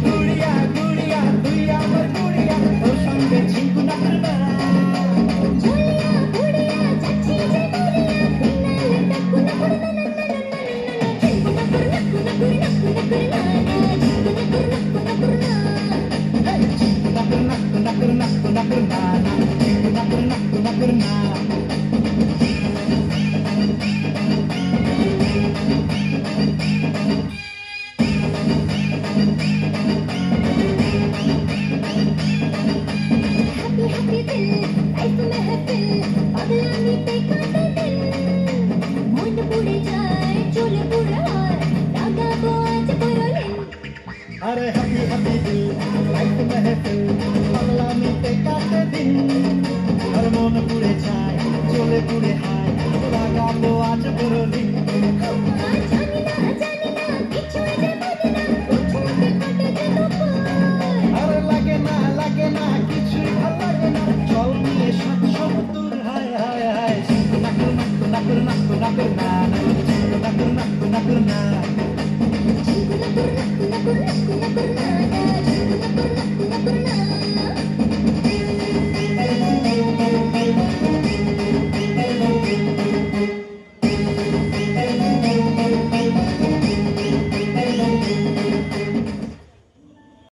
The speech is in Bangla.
গুড়িয়া গুড়িয়া তুই আমার গুড়িয়া তোর সঙ্গে ঝিঙ্কু নাকুর না अरे हैप्पी हैप्पी दिल लाइफ महफिल पागलामी पे काटे दिन हर मन पुड़े जाए चले पुड़े हाय लागाबो आज बरलिन अरे लागे ना কিছুই ভাল লাগে না চল নিয়ে 770 হায় হায় হায় নাকুর নাকুর নাকুর নাকুর নাকুর না নাকুর নাকুর নাকুর না